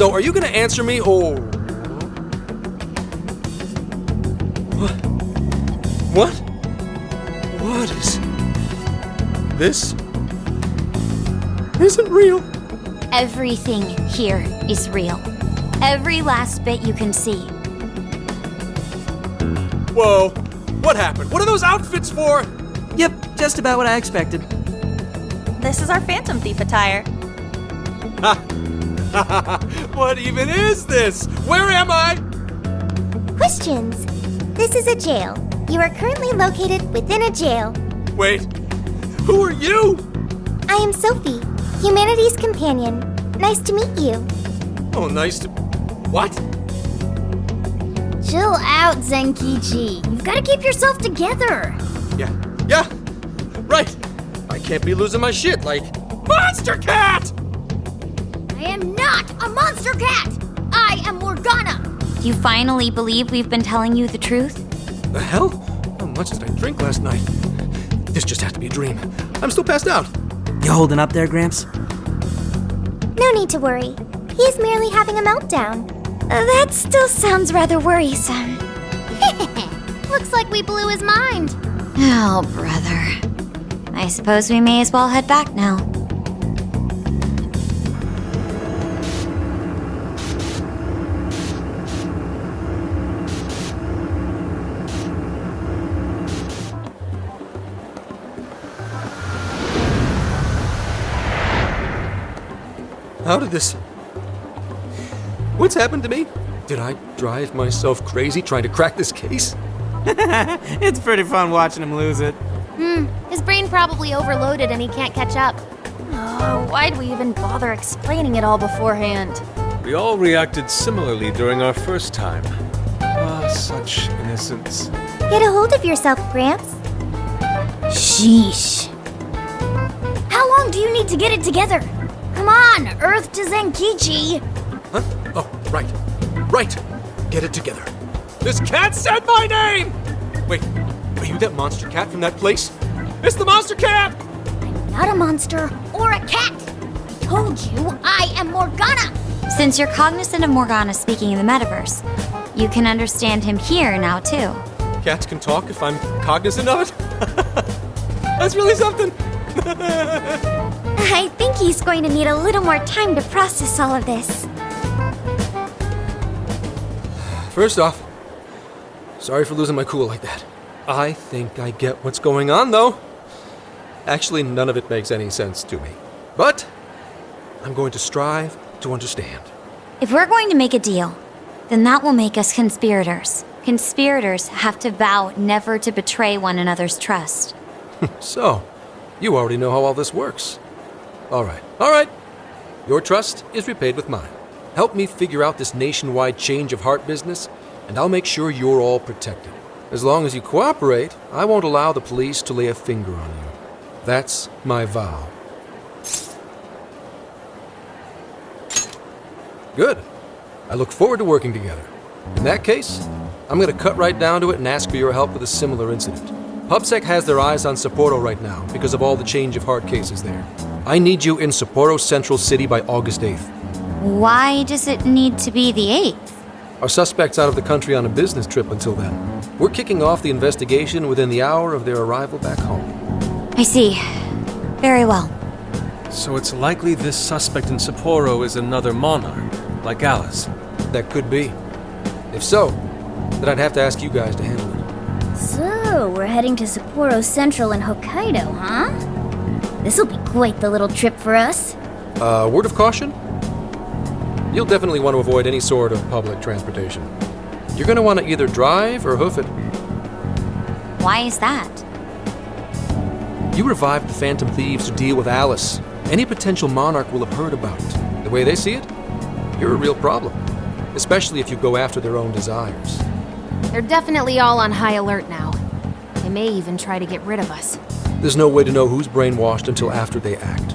So, are you gonna answer me, or... What? What is... This isn't real. Everything here is real. Every last bit you can see. Whoa. What happened? What are those outfits for? Yep, just about what I expected. This is our Phantom Thief attire. What even is this? Where am I? Questions. This is a jail. You are currently located within a jail. Wait, who are you? I am Sophie, humanity's companion. Nice to meet you. Oh, nice to... What? Chill out, Zenkichi. You've got to keep yourself together. Yeah, right. I can't be losing my shit like... Monster Cat! I am not a monster cat! I am Morgana! You finally believe we've been telling you the truth? The hell? How much did I drink last night? This just has to be a dream. I'm still passed out. You holding up there, Gramps? No need to worry. He is merely having a meltdown. That still sounds rather worrisome. Looks like we blew his mind. Oh, brother. I suppose we may as well head back now. How did this... What's happened to me? Did I drive myself crazy trying to crack this case? It's pretty fun watching him lose it. His brain probably overloaded and he can't catch up. Oh, why'd we even bother explaining it all beforehand? We all reacted similarly during our first time. Ah, such innocence. Get a hold of yourself, Gramps. Sheesh. How long do you need to get it together? Come on, Earth to Zenkichi. Huh? Oh, right. Right. Get it together. This cat said my name! Wait, are you that monster cat from that place? It's the monster cat! I'm not a monster or a cat. I told you I am Morgana. Since you're cognizant of Morgana speaking in the metaverse, you can understand him here now too. Cats can talk if I'm cognizant of it? That's really something. I think he's going to need a little more time to process all of this. First off, sorry for losing my cool like that. I think I get what's going on, though. Actually, none of it makes any sense to me. But I'm going to strive to understand. If we're going to make a deal, then that will make us conspirators. Conspirators have to vow never to betray one another's trust. So, you already know how all this works. All right. Your trust is repaid with mine. Help me figure out this nationwide change of heart business, and I'll make sure you're all protected. As long as you cooperate, I won't allow the police to lay a finger on you. That's my vow. Good. I look forward to working together. In that case, I'm going to cut right down to it and ask for your help with a similar incident. PubSec has their eyes on Sapporo right now because of all the change of heart cases there. I need you in Sapporo Central City by August 8th. Why does it need to be the 8th? Our suspect's out of the country on a business trip until then. We're kicking off the investigation within the hour of their arrival back home. I see. Very well. So it's likely this suspect in Sapporo is another monarch, like Alice. That could be. If so, then I'd have to ask you guys to handle it. So, we're heading to Sapporo Central in Hokkaido, huh? This'll be quite the little trip for us. Word of caution? You'll definitely want to avoid any sort of public transportation. You're going to want to either drive or hoof it. Why is that? You revived the Phantom Thieves to deal with Alice. Any potential monarch will have heard about it. The way they see it, you're a real problem. Especially if you go after their own desires. They're definitely all on high alert now. They may even try to get rid of us. There's no way to know who's brainwashed until after they act.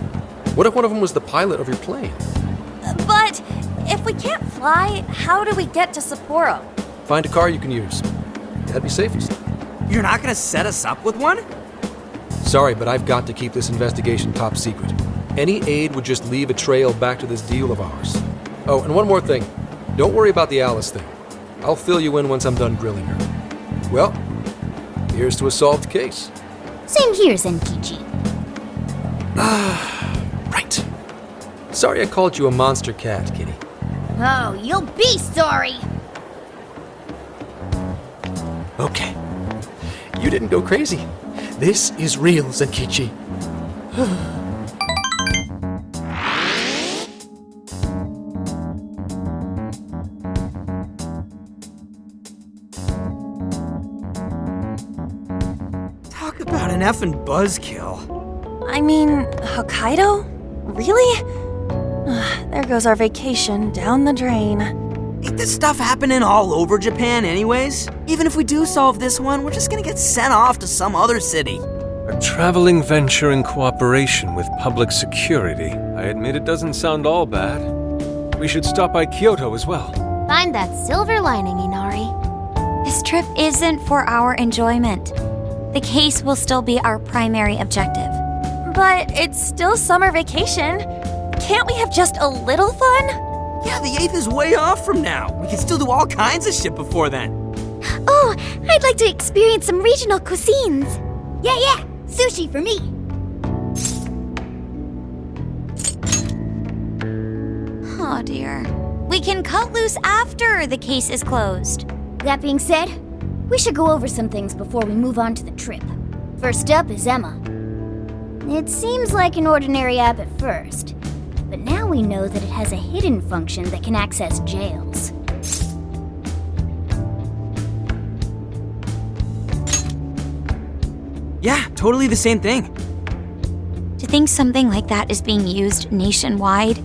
What if one of them was the pilot of your plane? But if we can't fly, how do we get to Sapporo? Find a car you can use. That'd be safest. You're not gonna set us up with one? Sorry, but I've got to keep this investigation top secret. Any aid would just leave a trail back to this deal of ours. Oh, and one more thing. Don't worry about the Alice thing. I'll fill you in once I'm done grilling her. Well, here's to a solved case. Same here, Zenkichi. Right. Sorry I called you a monster cat, kitty. Oh, you'll be sorry! Okay. You didn't go crazy. This is real, Zenkichi. Talk about an effing buzzkill. I mean, Hokkaido? Really? There goes our vacation down the drain. Ain't this stuff happening all over Japan anyways? Even if we do solve this one, we're just gonna get sent off to some other city. A traveling venture in cooperation with public security. I admit it doesn't sound all bad. We should stop by Kyoto as well. Find that silver lining, Inari. This trip isn't for our enjoyment. The case will still be our primary objective. But it's still summer vacation. Can't we have just a little fun? Yeah, the 8th is way off from now. We can still do all kinds of shit before then. Oh, I'd like to experience some regional cuisines. Yeah, sushi for me. Oh dear. We can cut loose after the case is closed. That being said, we should go over some things before we move on to the trip. First up is Emma. It seems like an ordinary app at first, but now we know that it has a hidden function that can access jails. Yeah, totally the same thing. To think something like that is being used nationwide,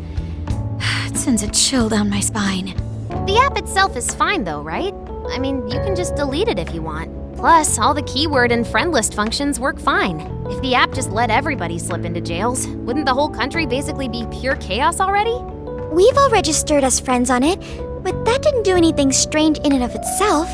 it sends a chill down my spine. The app itself is fine though, right? I mean, you can just delete it if you want. Plus, all the keyword and friend list functions work fine. If the app just let everybody slip into jails, wouldn't the whole country basically be pure chaos already? We've all registered as friends on it, but that didn't do anything strange in and of itself.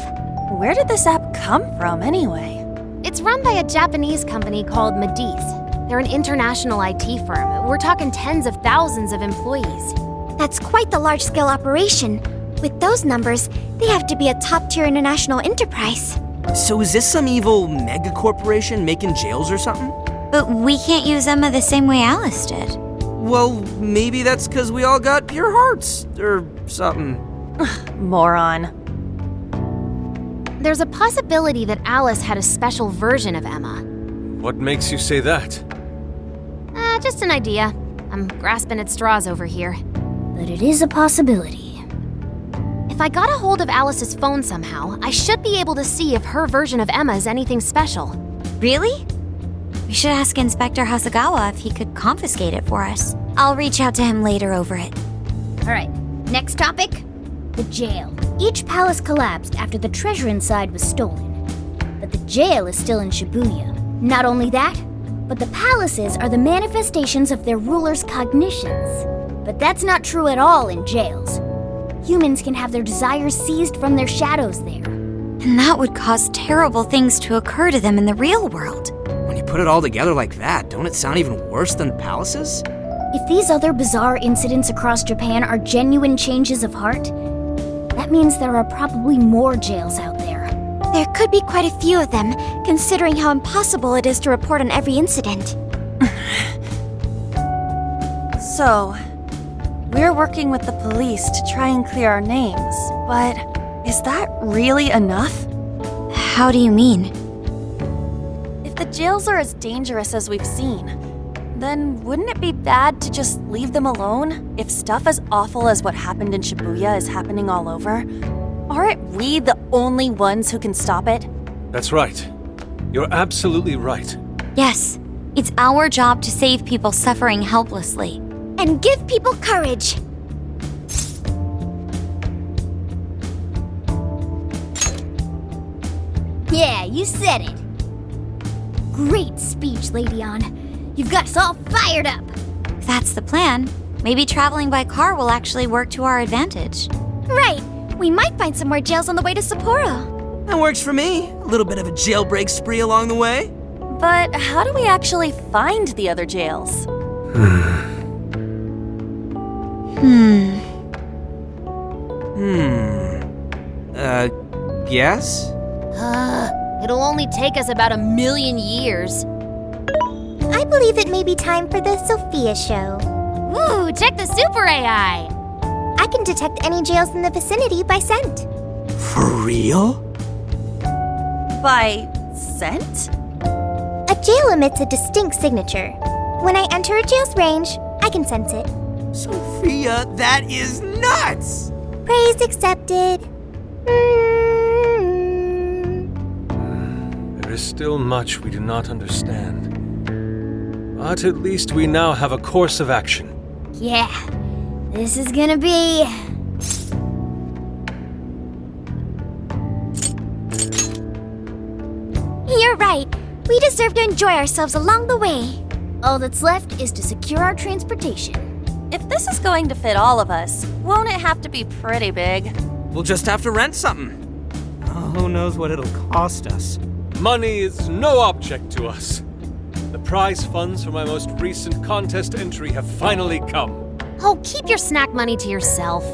Where did this app come from anyway? It's run by a Japanese company called Medis. They're an international IT firm. We're talking tens of thousands of employees. That's quite the large-scale operation. With those numbers, they have to be a top-tier international enterprise. So is this some evil mega corporation making jails or something? But we can't use Emma the same way Alice did. Well, maybe that's because we all got pure hearts, or something. Moron. There's a possibility that Alice had a special version of Emma. What makes you say that? Just an idea. I'm grasping at straws over here. But it is a possibility. If I got a hold of Alice's phone somehow, I should be able to see if her version of Emma is anything special. Really? We should ask Inspector Hasagawa if he could confiscate it for us. I'll reach out to him later over it. Alright, next topic. The jail. Each palace collapsed after the treasure inside was stolen. But the jail is still in Shibuya. Not only that, but the palaces are the manifestations of their rulers' cognitions. But that's not true at all in jails. Humans can have their desires seized from their shadows there. And that would cause terrible things to occur to them in the real world. When you put it all together like that, don't it sound even worse than palaces? If these other bizarre incidents across Japan are genuine changes of heart, that means there are probably more jails out there. There could be quite a few of them, considering how impossible it is to report on every incident. So, we're working with the police to try and clear our names, but is that really enough? How do you mean? If the jails are as dangerous as we've seen, then wouldn't it be bad to just leave them alone if stuff as awful as what happened in Shibuya is happening all over? Aren't we the only ones who can stop it? That's right. You're absolutely right. Yes, it's our job to save people suffering helplessly. And give people courage. Yeah, you said it. Great speech, Lady Ann. You've got us all fired up. If that's the plan, maybe traveling by car will actually work to our advantage. Right. We might find some more jails on the way to Sapporo. That works for me. A little bit of a jailbreak spree along the way. But how do we actually find the other jails? Yes? It'll only take us about 1,000,000 years. I believe it may be time for the Sophia show. Ooh, check the super AI! I can detect any jails in the vicinity by scent. For real? By scent? A jail emits a distinct signature. When I enter a jail's range, I can sense it. Sophia, that is nuts! Praise accepted. There is still much we do not understand. But at least we now have a course of action. Yeah, this is gonna be... You're right. We deserve to enjoy ourselves along the way. All that's left is to secure our transportation. If this is going to fit all of us, won't it have to be pretty big? We'll just have to rent something. Oh, who knows what it'll cost us? Money is no object to us. The prize funds for my most recent contest entry have finally come. Oh, keep your snack money to yourself.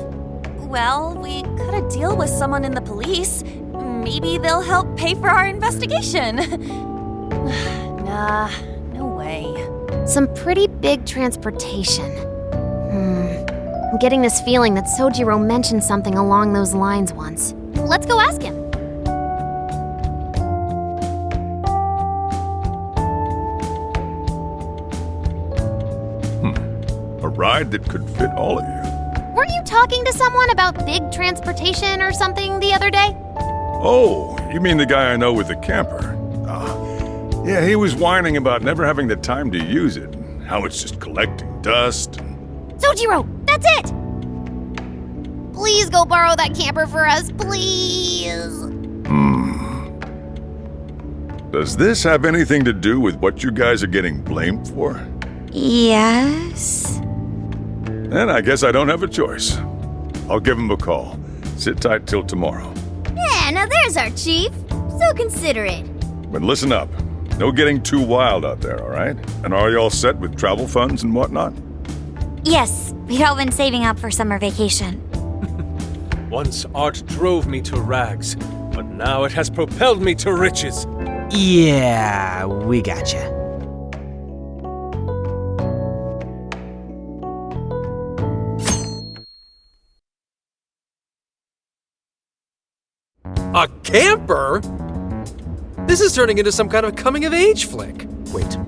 Well, we could a deal with someone in the police. Maybe they'll help pay for our investigation. Nah, no way. Some pretty big transportation. I'm getting this feeling that Sojiro mentioned something along those lines once. Let's go ask him. A ride that could fit all of you. Weren't you talking to someone about big transportation or something the other day? Oh, you mean the guy I know with the camper? Yeah, he was whining about never having the time to use it, and how it's just collecting dust. Sojiro, that's it! Please go borrow that camper for us, please. Does this have anything to do with what you guys are getting blamed for? Yes? Then I guess I don't have a choice. I'll give him a call. Sit tight till tomorrow. Yeah, now there's our chief. So considerate. But listen up. No getting too wild out there, all right? And are you all set with travel funds and whatnot? Yes, we've all been saving up for summer vacation. Once art drove me to rags, but now it has propelled me to riches. Yeah, we gotcha. A camper? This is turning into some kind of coming-of-age flick. Wait,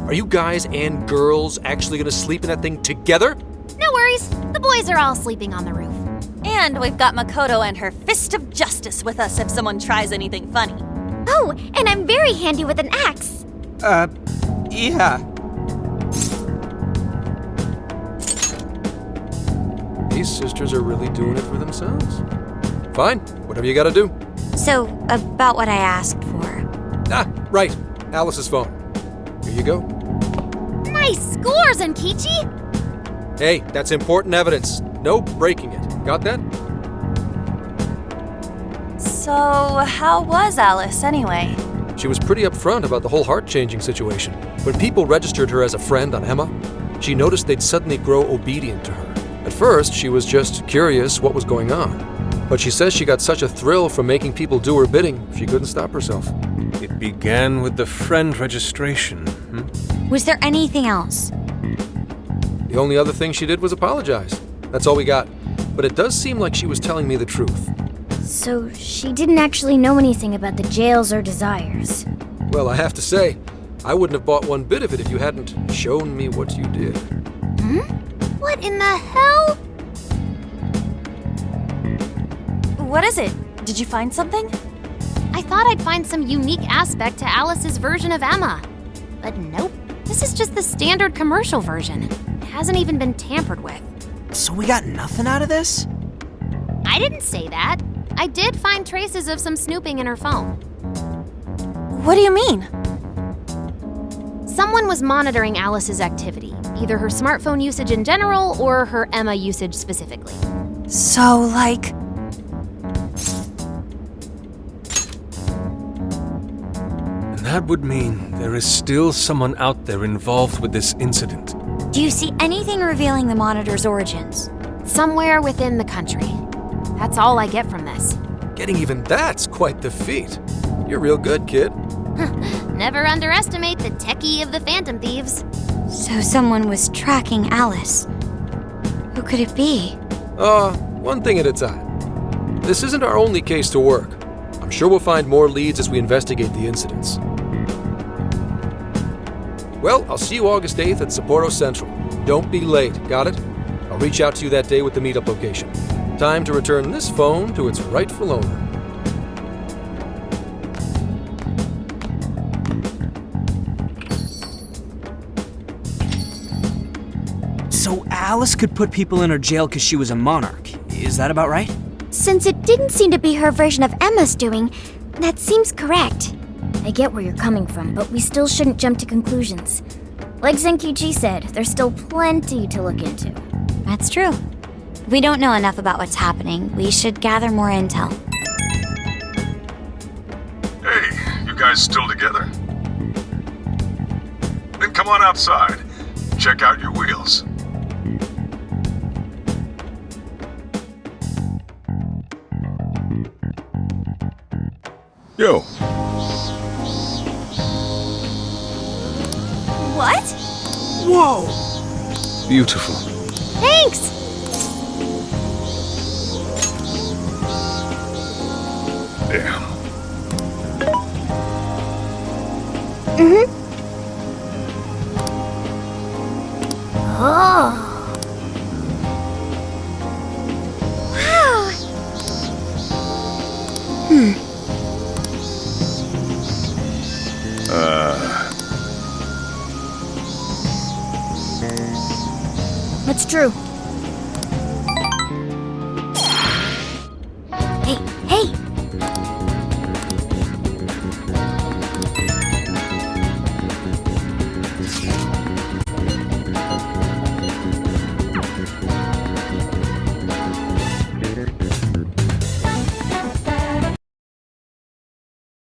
are you guys and girls actually gonna sleep in that thing together? No worries, the boys are all sleeping on the roof. And we've got Makoto and her Fist of Justice with us if someone tries anything funny. Oh, and I'm very handy with an axe. Yeah. These sisters are really doing it for themselves. Fine, whatever you gotta do. So, about what I asked for. Ah, right, Alice's phone. Here you go. Nice score, Zenkichi! Hey, that's important evidence. No breaking it. Got that? So, how was Alice anyway? She was pretty upfront about the whole heart-changing situation. When people registered her as a friend on Emma, she noticed they'd suddenly grow obedient to her. At first, she was just curious what was going on. But she says she got such a thrill from making people do her bidding, she couldn't stop herself. It began with the friend registration. Was there anything else? The only other thing she did was apologize. That's all we got. But it does seem like she was telling me the truth. So she didn't actually know anything about the jails or desires. Well, I have to say, I wouldn't have bought one bit of it if you hadn't shown me what you did. What in the hell? What is it? Did you find something? I thought I'd find some unique aspect to Alice's version of Emma. But nope, this is just the standard commercial version. It hasn't even been tampered with. So we got nothing out of this? I didn't say that. I did find traces of some snooping in her phone. What do you mean? Someone was monitoring Alice's activity, either her smartphone usage in general or her Emma usage specifically. So, like... And that would mean there is still someone out there involved with this incident. Do you see anything revealing the monitor's origins? Somewhere within the country. That's all I get from this. Getting even that's quite the feat. You're real good, kid. Never underestimate the techie of the Phantom Thieves. So someone was tracking Alice. Who could it be? One thing at a time. This isn't our only case to work. I'm sure we'll find more leads as we investigate the incidents. Well, I'll see you August 8th at Sapporo Central. Don't be late, got it? I'll reach out to you that day with the meetup location. Time to return this phone to its rightful owner. So Alice could put people in her jail because she was a monarch. Is that about right? Since it didn't seem to be her version of Emma's doing, that seems correct. I get where you're coming from, but we still shouldn't jump to conclusions. Like Zenkichi said, there's still plenty to look into. That's true. If we don't know enough about what's happening, we should gather more intel. Hey, you guys still together? Then come on outside. Check out your wheels. Yo. What? Whoa! Beautiful. Thanks! Damn. Oh. That's true.